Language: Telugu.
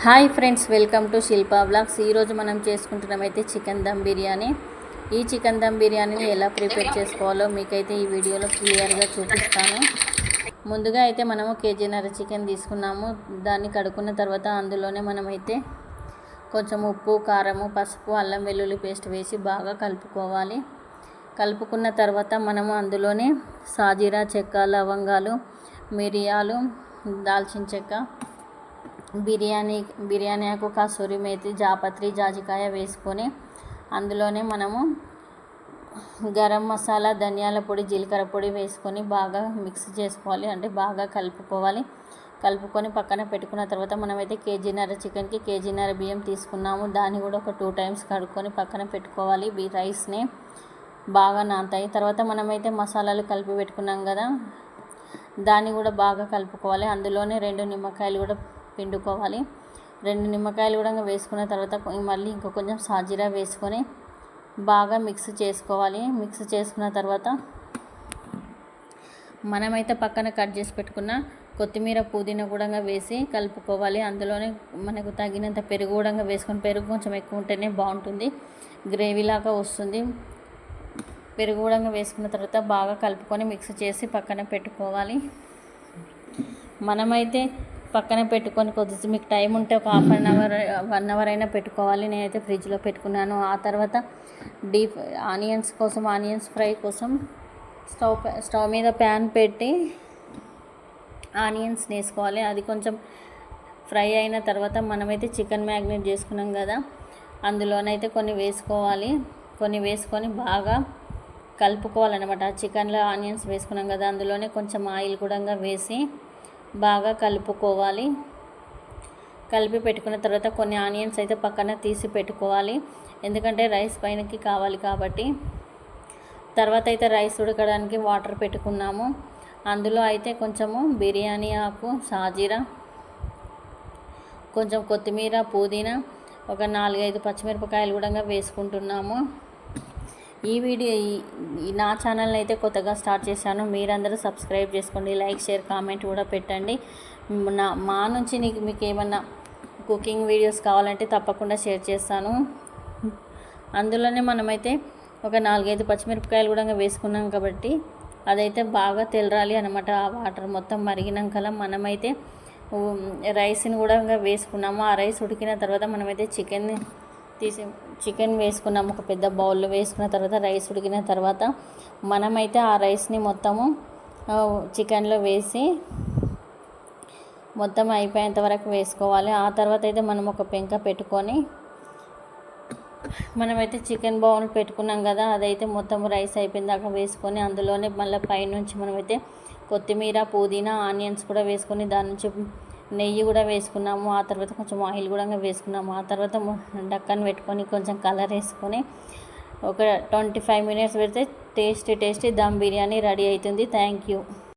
Hi friends, welcome to Shilpa blogs. ఈరోజు మనం చేసుకుంటున్నామైతే చికెన్ దమ్ బిర్యానీ. ఈ చికెన్ దమ్ బిర్యానీని ఎలా ప్రిపేర్ చేసుకోవాలో మీకైతే ఈ వీడియోలో క్లియర్గా చూపిస్తాను. ముందుగా అయితే మనము కేజీన్నర చికెన్ తీసుకున్నాము. దాన్ని కడుక్కున్న తర్వాత అందులోనే మనమైతే కొంచెం ఉప్పు, కారము, పసుపు, అల్లం వెల్లుల్లి పేస్ట్ వేసి బాగా కలుపుకోవాలి. కలుపుకున్న తర్వాత మనము అందులోనే సాజీరా, చెక్క, లవంగాలు, మిరియాలు, దాల్చిన చెక్క, బిర్యానీ ఆకు, కసూరి మేతి, జాపత్రి, జాజికాయ వేసుకొని అందులోనే మనము గరం మసాలా, ధనియాల పొడి, జీలకర్ర పొడి వేసుకొని బాగా మిక్స్ చేసుకోవాలి. అంటే బాగా కలుపుకొని పక్కన పెట్టుకున్న తర్వాత మనమైతే కేజీన్నర చికెన్కి కేజీన్నర బియ్యం తీసుకున్నాము. దాన్ని కూడా ఒక 2 టైమ్స్ కడుక్కొని పక్కన పెట్టుకోవాలి. రైస్ని బాగా నానతాయి. తర్వాత మనమైతే మసాలాలు కలిపి పెట్టుకున్నాం కదా, దాన్ని కూడా బాగా కలుపుకోవాలి. అందులోనే 2 నిమ్మకాయలు కూడా పిండుకోవాలి. 2 నిమ్మకాయలు కూడా వేసుకున్న తర్వాత మళ్ళీ ఇంకో కొంచెం సాజీరా వేసుకొని బాగా మిక్స్ చేసుకోవాలి. మిక్స్ చేసుకున్న తర్వాత మనమైతే పక్కన కట్ చేసి పెట్టుకున్న కొత్తిమీర, పుదీనా కూడా వేసి కలుపుకోవాలి. అందులోనే మనకు తగినంత పెరుగు కూడా వేసుకొని, పెరుగు కొంచెం ఎక్కువ ఉంటేనే బాగుంటుంది, గ్రేవీలాగా వస్తుంది. పెరుగు కూడా వేసుకున్న తర్వాత బాగా కలుపుకొని మిక్స్ చేసి పక్కన పెట్టుకోవాలి. మనమైతే పక్కన పెట్టుకొని కొద్దిసేపు మీకు టైం ఉంటే ఒక ½ అన్ అవర్ 1 అవర్ అయినా పెట్టుకోవాలి. నేనైతే ఫ్రిడ్జ్లో పెట్టుకున్నాను. ఆ తర్వాత ఆనియన్స్ ఫ్రై కోసం స్టవ్ మీద ప్యాన్ పెట్టి ఆనియన్స్ వేసుకోవాలి. అది కొంచెం ఫ్రై అయిన తర్వాత మనమైతే చికెన్ మ్యాగ్నేట్ చేసుకున్నాం కదా, అందులోనైతే కొన్ని వేసుకొని బాగా కలుపుకోవాలన్నమాట. చికెన్లో ఆనియన్స్ వేసుకున్నాం కదా, అందులోనే కొంచెం ఆయిల్ కూడా వేసి బాగా కలుపుకోవాలి. కలిపి పెట్టుకున్న తర్వాత కొన్ని ఆనియన్స్ అయితే పక్కన తీసి పెట్టుకోవాలి, ఎందుకంటే రైస్ పైనకి కావాలి కాబట్టి. తర్వాత అయితే రైస్ ఉడకడానికి వాటర్ పెట్టుకున్నాము. అందులో అయితే కొంచెము బిర్యానీ ఆకు, సాజీరా, కొంచెం కొత్తిమీర, పుదీనా, ఒక 4-5 పచ్చిమిరపకాయలు కూడా వేసుకుంటున్నాము. నా ఛానల్ని అయితే కొత్తగా స్టార్ట్ చేశాను. మీరందరూ సబ్స్క్రైబ్ చేసుకోండి, లైక్, షేర్, కామెంట్ కూడా పెట్టండి. మా నుంచి మీకు ఏమన్నా కుకింగ్ వీడియోస్ కావాలంటే తప్పకుండా షేర్ చేస్తాను. అందులోనే మనమైతే ఒక 4-5 పచ్చిమిరపకాయలు కూడా వేసుకున్నాం కాబట్టి అదైతే బాగా తెలరాలి అనమాట. ఆ వాటర్ మొత్తం మరిగినాక మనమైతే రైస్ని కూడా వేసుకున్నాము. ఆ రైస్ ఉడికిన తర్వాత మనమైతే చికెన్ వేసుకున్నాము. ఒక పెద్ద బౌల్లో వేసుకున్న తర్వాత రైస్ ఉడికిన తర్వాత మనమైతే ఆ రైస్ని మొత్తము చికెన్లో వేసి మొత్తం అయిపోయేంత వరకు వేసుకోవాలి. ఆ తర్వాత అయితే మనం ఒక పెంక పెట్టుకొని మనమైతే చికెన్ బౌల్ పెట్టుకున్నాం కదా, అదైతే మొత్తం రైస్ అయిపోయిన దాకా వేసుకొని అందులోనే మళ్ళీ పైనుంచి మనమైతే కొత్తిమీర, పుదీనా, ఆనియన్స్ కూడా వేసుకొని దాని నుంచి నెయ్యి కూడా వేసుకున్నాము. ఆ తర్వాత కొంచెం ఆయిల్ కూడా వేసుకున్నాము. ఆ తర్వాత డక్కన్ పెట్టుకొని కొంచెం కలర్ వేసుకొని ఒక 25 మినిట్స్ పెడితే టేస్టీ దమ్ బిర్యానీ రెడీ అవుతుంది. Thank you.